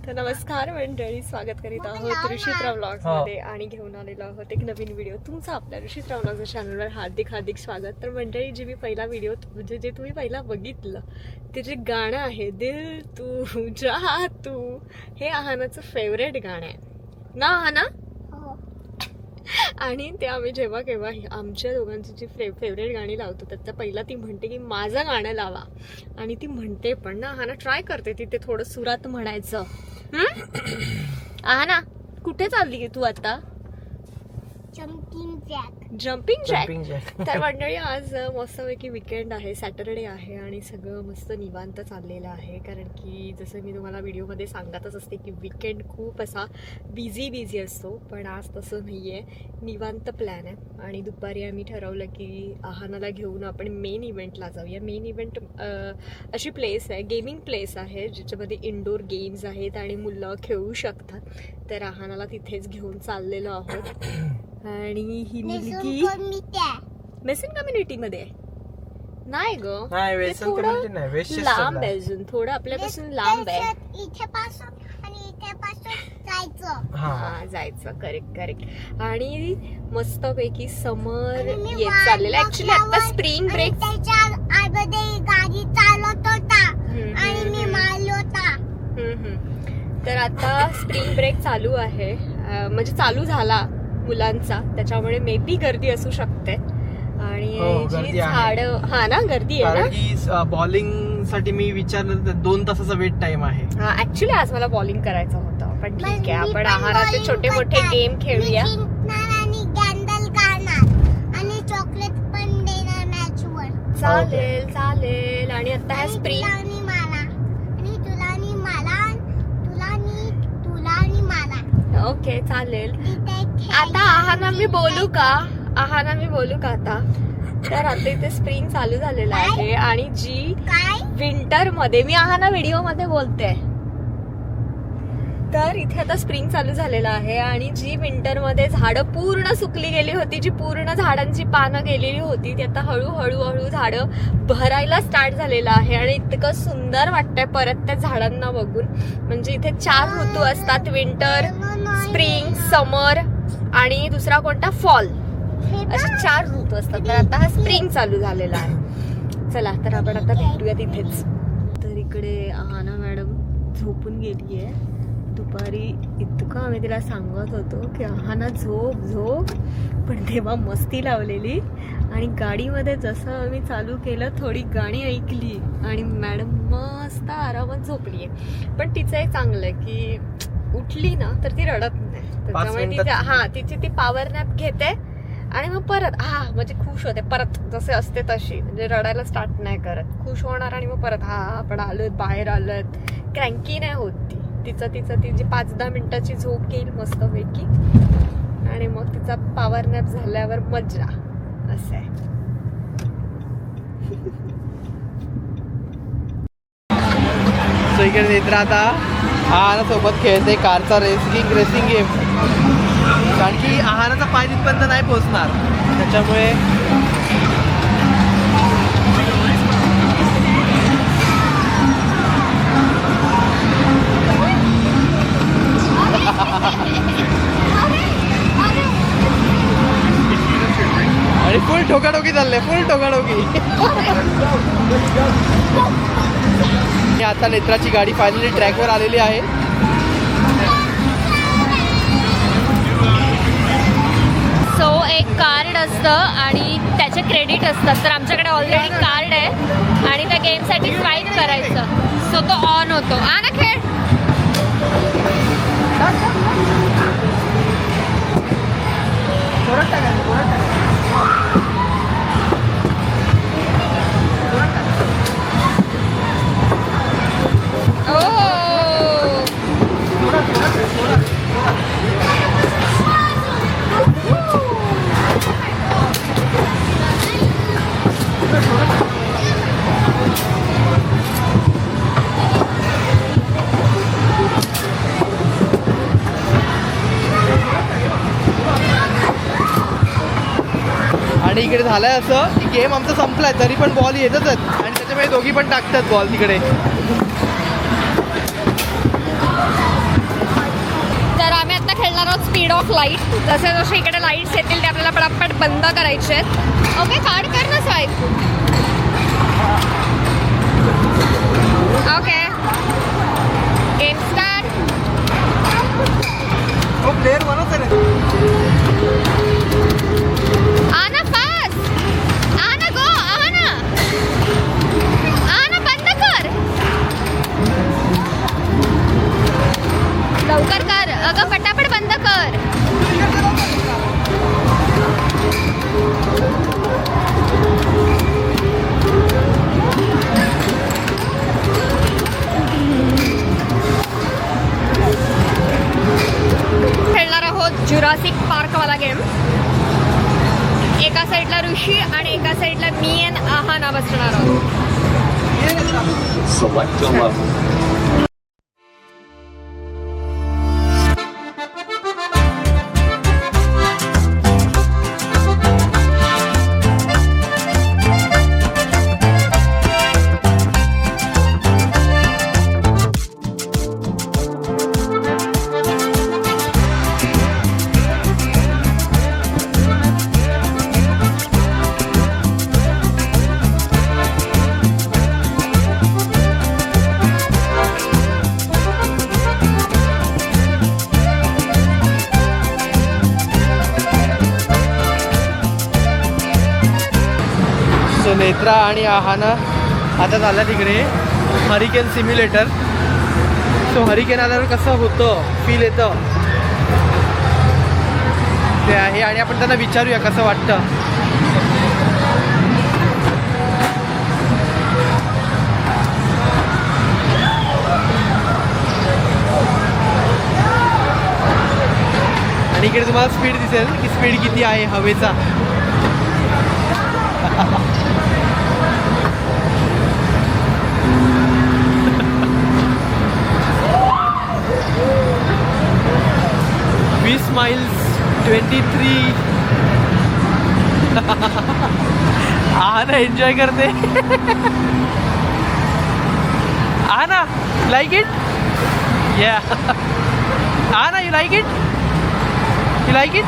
तर नमस्कार मंडळी, स्वागत करीत आहोत ऋषित्रा व्लॉग्स मध्ये आणि घेऊन आलेलो आहोत एक नवीन व्हिडिओ. तुमचं आपल्या ऋषित्रा व्लॉग्स चॅनलवर हार्दिक स्वागत. तर मंडळी, जे मी पहिला व्हिडिओ म्हणजे जे तुम्ही पहिला बघितलं ते जे गाणं आहे दिल तू जा तू, हे आहानाचं फेवरेट गाणं आहे ना आहाना. आणि ते आम्ही जेव्हा केव्हा आमच्या दोघांची जी फेवरेट गाणी लावतो त्याचा पहिला ती म्हणते की माझं गाणं लावा, आणि ती म्हणते पण ना आहाना ट्राय करते ती ते थोडं सुरात म्हणायचं. आहाना कुठे चालली की तू आता? Jumping jack. तर मंडळी, आज मस्तपैकी विकेंड आहे, सॅटरडे आहे आणि सगळं मस्त निवांत चाललेलं आहे. कारण की जसं मी तुम्हाला व्हिडिओमध्ये सांगतच असते की विकेंड खूप असा बिझी असतो, पण आज तसं नाही आहे, निवांत प्लॅन आहे. आणि दुपारी आम्ही ठरवलं की आहानाला घेऊन आपण मेन इव्हेंटला जाऊया. मेन इव्हेंट अशी प्लेस आहे, गेमिंग प्लेस आहे, ज्याच्यामध्ये इंडोर गेम्स आहेत आणि मुलं खेळू शकतात. तर आहानाला तिथेच घेऊन चाललेलो आहोत. आणि ही मुलगी मेसन कम्युनिटी मध्ये नाही ग, थोडं लांब आहे, अजून थोडं आपल्यापासून लांब आहे. जायचं. करेक्ट. आणि मस्तपैकी समर येत चाललेला. ऍक्च्युली आता स्प्रिंग ब्रेक तर आता स्प्रिंग ब्रेक चालू आहे, म्हणजे चालू झाला मुलांचा, त्याच्यामुळे मे बी गर्दी असू शकते. आणि जी झाड गर्दी आहे ना. बॉलिंग साठी मी विचारलं 2 तासाचा वेट टाइम आहे. ऍक्च्युली आज मला बॉलिंग करायचं होतं, पण ठीक आहे, आपण आहाराचे छोटे मोठे गेम खेळूया. चालेल. आणि आता ह्या स्प्रिंग ओके चालेल. आता आहाना मी बोलू का आता? तर आता इथे स्प्रिंग चालू झालेला आहे आणि जी विंटर मध्ये, मी आहाना व्हिडिओ मध्ये बोलते, तर इथे आता स्प्रिंग चालू झालेला आहे आणि जी विंटर मध्ये झाडं पूर्ण सुकली गेली होती, जी पूर्ण झाडांची पानं गेलेली होती, ती आता हळूहळू झाडं भरायला स्टार्ट झालेलं आहे. आणि इतकं सुंदर वाटतंय परत त्या झाडांना बघून. म्हणजे इथे 4 ऋतू असतात, विंटर, स्प्रिंग, समर आणि दुसरा कोणता, फॉल, असे 4 ऋतू असतात. तर आता हा स्प्रिंग चालू झालेला आहे. चला, तर आपण आता भेटूया तिथेच. तर इकडे आहाना मॅडम झोपून गेली आहे. दुपारी इतकं आम्ही तिला सांगत होतो की आहाना झोप, पण तेव्हा मस्ती लावलेली. आणि गाडीमध्ये जसं आम्ही चालू केलं, थोडी गाणी ऐकली आणि मॅडम मस्त आरामात झोपली आहे. पण तिचं एक चांगलं आहे की उठली ना तर ती रडत नाही, त्याच्यामुळे तिची ती पॉवर नॅप घेते आणि मग परत म्हणजे खुश होते, परत जसे असते तशी, म्हणजे रडायला स्टार्ट नाही करत, खुश होणार आणि मग परत आपण आलोत, बाहेर आलोत, क्रँकी नाही होत ती. तिची 5-10 मिनिटाची झोप घेईल मस्तपैकी आणि मग तिचा पॉवर नॅप झाल्यावर मजा. असं आहे. इकडे नेत्र आता आहाना सोबत खेळते कारचा रेसिंग गेम. कारण की आहानाचा पाय तिथपर्यंत नाही पोहोचणार, त्याच्यामुळे आणि फुल ठोकाठोकी चालले, आता नेत्राची गाडी फायनली ट्रॅकवर आलेली आहे. सो एक कार्ड असतं आणि त्याचे क्रेडिट असतात. तर आमच्याकडे ऑलरेडी कार्ड आहे आणि त्या गेमसाठी स्वाईप करायचं, सो तो ऑन होतो. ना खेळ. आणि इकडे झालंय असं की गेम आमचा संपलाय तरी पण बॉल येतच आहेत आणि त्याच्यामुळे दोघी पण टाकतात बॉल तिकडे. तर आम्ही आता खेळणार आहोत स्पीड ऑफ लाईट. जसे जसे इकडे लाईट्स येतील ते आपल्याला पटापट बंद करायचे आहेत. ओके कार्ड कर ना स्वाईप. Okay game start. हो प्लेअर बनवत आहे. आना फास्ट. आना गो. आना आना बंद कर. लवकर कर अगं पटापट बंद कर. खेळणार आहोत जुरासिक पार्कवाला गेम. एका साईडला ऋषी आणि एका साईडला मी आणि आहाना बसणार आहोत. Select a level. So Netra आणि आहाना आता झाला तिकडे हरिकेन सिम्युलेटर. सो हरिकेन आल्यावर कसं होतं फील येतं ते आहे आणि आपण त्यांना विचारूया कसं वाटतं. आणि इकडे तुम्हाला स्पीड दिसेल की स्पीड किती आहे हवेचा. miles 23. आना एंजॉय करते. आना लाइक इट. या आना you like it. You like it.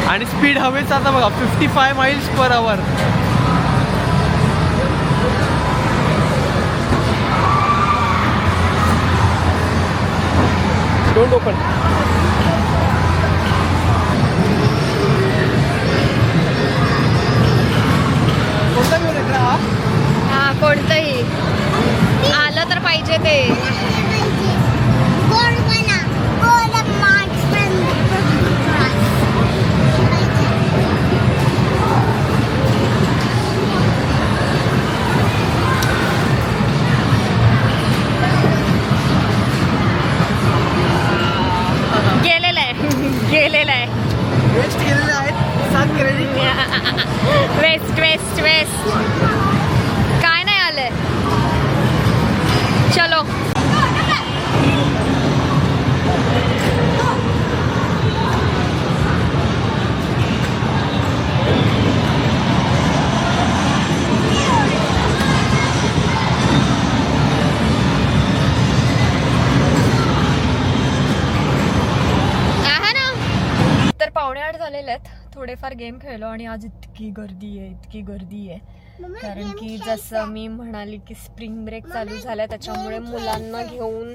आणि स्पीड हवेचा आता बघा 55 miles per hour. Don't open. कोणता घेऊन येत हा? हा कोणतंही आलं तर पाहिजे ते. गेलेलं आहे. वेस्ट केलेले आहेत 7 क्रेडिट. वेस्ट वेस्ट वेस्ट काय नाही आलंय. चलो झालेले आहेत. थोडेफार गेम खेळलो आणि आज इतकी गर्दी आहे कारण की जसं मी म्हणाली की स्प्रिंग ब्रेक चालू झालाय त्याच्यामुळे मुलांना घेऊन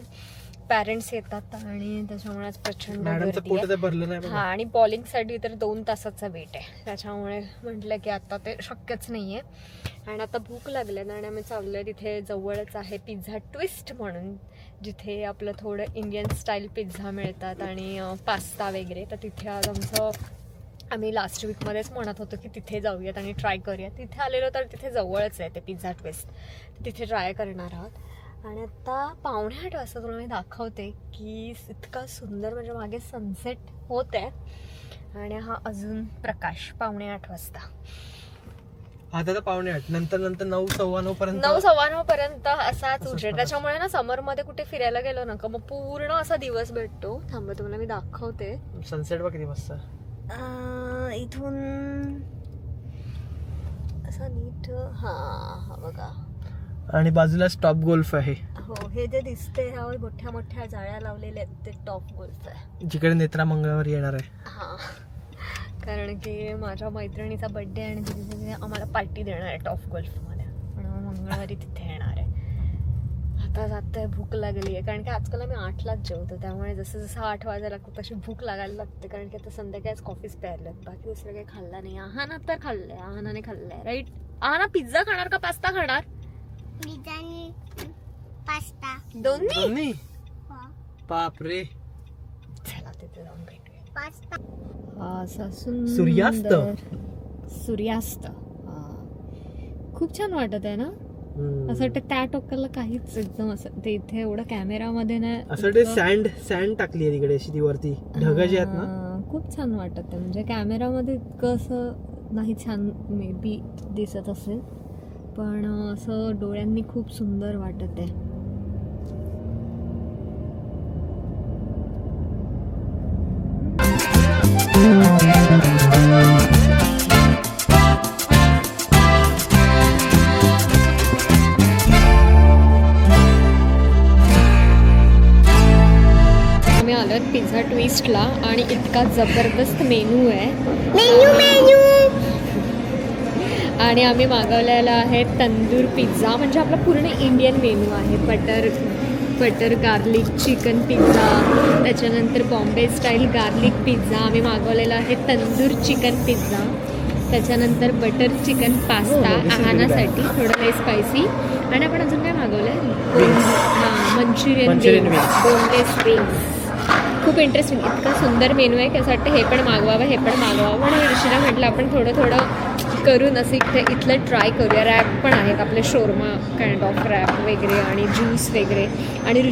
पॅरेंट्स येतात आणि त्याच्यामुळे आज प्रचंड गर्दी आहे. हा आणि बॉलिंगसाठी तर 2 तासाचा वेट आहे त्याच्यामुळे म्हटलं की आता ते शक्यच नाहीये. आणि आता भूक लागल्या आणि आम्ही चाललोय तिथे जवळच आहे पिझ्झा ट्विस्ट म्हणून जिथे आपलं थोडं इंडियन स्टाईल पिझ्झा मिळतात आणि पास्ता वगैरे. तर तिथे आज आम्ही लास्ट वीकमध्येच म्हणत होतो की तिथे जाऊयात आणि ट्राय करूयात. तिथे आलेलो तर तिथे जवळच आहे ते पिझ्झा ट्विस्ट. तिथे ट्राय करणार आहोत आणि आता 7:45 वाजता तुला मी दाखवते की इतका सुंदर म्हणजे मागे सनसेट होत आहे आणि हा अजून प्रकाश 7:45 वाजता. आता तर 7:45 नंतर 9 9:15 पर्यंत 9 9:15 पर्यंत असाच उजेड. त्याच्यामुळे ना समर मध्ये कुठे फिरायला गेलो ना का मग पूर्ण असा दिवस भेटतो. थांबा तुम्हाला मी दाखवते. सनसेट बघ किती मस्त. इथून असा नीट हा बघा. आणि बाजूला टॉप गोल्फ आहे. हो हे जे दिसते ह्यावर मोठ्या मोठ्या जाळ्या लावलेल्या आहेत ते टॉप गोल्फ आहे. जिकडे नेत्रा मंगळवार येणार आहे. हा कारण की माझ्या मैत्रिणीचा बर्थडे आणि तिथे आम्हाला पार्टी देणार आहे टॉप गोल्फमध्ये म्हणून मंगळवारी तिथे येणार आहे. आता जातोय भूक लागली आहे कारण की आजकाल आम्ही 8लाच जेवतो त्यामुळे जसं जसं 8 वाजायला लागतो तशी भूक लागायला लागते कारण की आता संध्याकाळीच कॉफीच प्यायला बाकी दुसरं काही खाल्ला नाही. आहाना तर खाल्लंय. आहानाने खाल्लंय राईट. आहाना पिझ्झा खाणार का पास्ता खाणार? बिर्याणी पास्ता दोन्ही. बापरे. चला तिथे जाऊन भेटूया. पास्ता असा सूर्यास्त. सूर्यास्त खूप छान वाटत आहे ना. असं वाटतं त्या टोकाला काहीच एकदम असं ते इथे एवढं कॅमेरामध्ये नाही असं वाटतं सँड टाकली आहे तिकडे अशी ती वरती ढग जे आहेत ना खूप छान वाटत आहे. म्हणजे कॅमेरामध्ये इतकं असं नाही छान मे बी दिसत असेल पण असं डोळ्यांनी खूप सुंदर वाटत आहे. आम्ही आलो पिझ्झा ट्विस्टला आणि इतका जबरदस्त मेनू आहे. आणि आम्ही मागवलेला आहे तंदूर पिझ्झा म्हणजे आपला पूर्ण इंडियन मेनू आहे. बटर गार्लिक चिकन पिझ्झा त्याच्यानंतर बॉम्बे स्टाईल गार्लिक पिझ्झा. आम्ही मागवलेला आहे तंदूर चिकन पिझ्झा. त्याच्यानंतर बटर चिकन पास्ता आहानासाठी थोडं लय स्पायसी. आणि आपण अजून काय मागवलंय? Manchurian wings boneless wings. खूप इंटरेस्टिंग इतका सुंदर मेनू आहे की असं वाटतं हे पण मागवावं हे पण मागवावं. म्हणून ऋषीला म्हटलं आपण थोडं करून असं इथलं ट्राय करूया. रॅप पण आहेत आपले शोरमा काइंड ऑफ रॅप वगैरे आणि ज्यूस वगैरे. आणि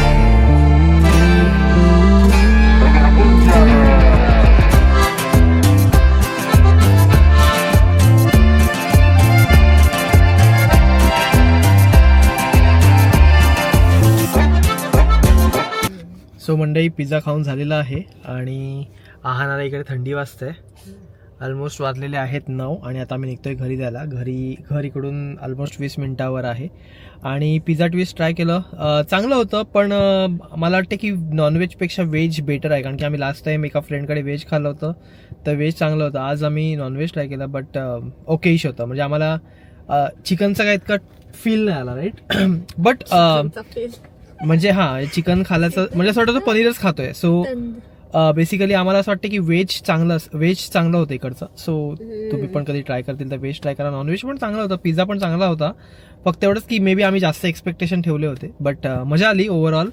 सो मंडळी पिझ्झा खाऊन झालेला आहे आणि आहानाला इकडे थंडी वाजते. ऑलमोस्ट वाजलेले आहेत 9 आणि आता आम्ही निघतोय घरी जायला. घर इकडून ऑलमोस्ट 20 मिनिटावर आहे. आणि पिझ्झा ट्विस्ट ट्राय केलं चांगलं होतं पण मला वाटतं की नॉनव्हेजपेक्षा व्हेज बेटर आहे कारण की आम्ही लास्ट टाइम एका फ्रेंडकडे व्हेज खाल्लं होतं तर व्हेज चांगलं होतं. आज आम्ही नॉनव्हेज ट्राय केलं बट ओकेश होतं. म्हणजे आम्हाला चिकनचा काय इतका फील नाही आला राईट बट म्हणजे चिकन खायचं म्हणजे असं वाटतं पनीरच खातोय. सो बेसिकली आम्हाला असं वाटतं की व्हेज चांगलं होतं इकडचं. सो तुम्ही पण कधी ट्राय करतील तर व्हेज ट्राय करा. नॉनव्हेज पण चांगलं होतं. पिझ्झा पण चांगला होता. फक्त एवढंच की मे बी आम्ही जास्त एक्सपेक्टेशन ठेवले होते बट मजा आली ओव्हरऑल.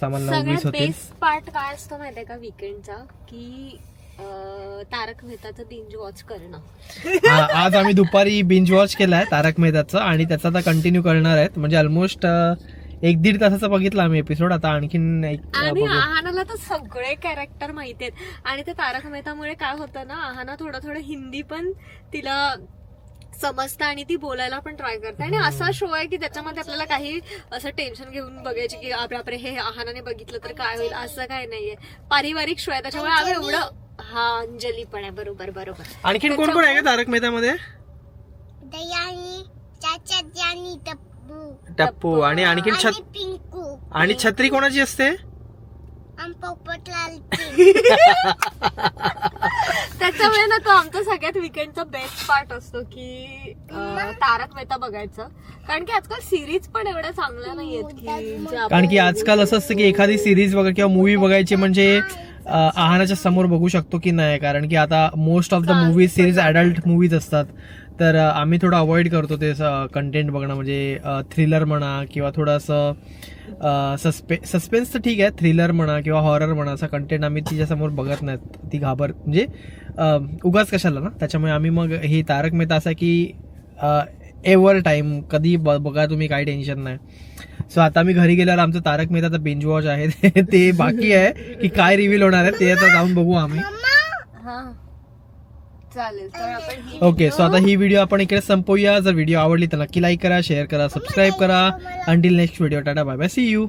सगळ्यात बेस्ट पार्ट काय असतो माहितीये का विकेंडचा की तारक मेहताचं बिंज वॉच करणं. आज आम्ही दुपारी बिंज वॉच केलाय तारक मेहताचं आणि त्याचा आता कंटिन्यू करणार आहेत. म्हणजे ऑलमोस्ट 1-1.5 तासाचा बघितला आम्ही एपिसोड. आता आणखीन आणि आहानाला तर सगळे कॅरेक्टर माहिती आहेत आणि ते तारक मेहतामुळे काय होतं ना आहाना थोडं हिंदी पण तिला समजतं आणि ती बोलायला पण ट्राय करते. आणि असा शो आहे की त्याच्यामध्ये आपल्याला काही असं टेन्शन घेऊन बघायचे की आपल्याकडे हे आहानाने बघितलं तर काय होईल असं काय नाहीये. पारिवारिक शो आहे त्याच्यामुळे आम्ही एवढं अंजली पण आहे. बरोबर. आणखीन कोण कोण आहे का तारक मेहतामध्ये? दयानी चाचा जानी टप्पू आणि आणखीन पिंकू आणि छत्री कोणाची असते? त्याच्यामुळे ना तो आमचा सगळ्यात विकेंडचा बेस्ट पार्ट असतो की तारक मेहता बघायचं. कारण की आजकाल सिरीज पण एवढ्या चांगल्या नाहीयेत की कारण की आजकाल असं असतं की एखादी सिरीज वगैरे किंवा मूवी बघायची म्हणजे आहानाच्या समोर बघू शकतो की नाही. कारण की आता most of the movies series adult movies असतात तर आम्ही थोडं अवॉइड करतो ते कंटेंट बघणं. म्हणजे थ्रिलर म्हणा किंवा थोडंसं सस्पेन्स तर ठीक आहे. थ्रिलर म्हणा किंवा हॉरर म्हणा असा कंटेंट आम्ही तिच्यासमोर बघत नाहीत. ती म्हणजे उगाच कशाला ना. त्याच्यामुळे आम्ही मग हे तारक मेहता असा की एव्हर टाइम कधी बघा तुम्ही, काही टेन्शन नाही. सो आता मी घरी गेल्यावर आमचं तारक मेहताचा बिंज वॉच आहे ते बाकी आहे की काय रिव्हील होणार आहे ते आता जाऊन बघू आम्ही. हा चालेल. तर आपण ही ओके, सो आता ही व्हिडिओ आपण इकडे संपवूया. जर व्हिडिओ आवडली तर नक्की लाईक करा, शेअर करा, सबस्क्राईब करा. Until next video, tata bye bye, see you.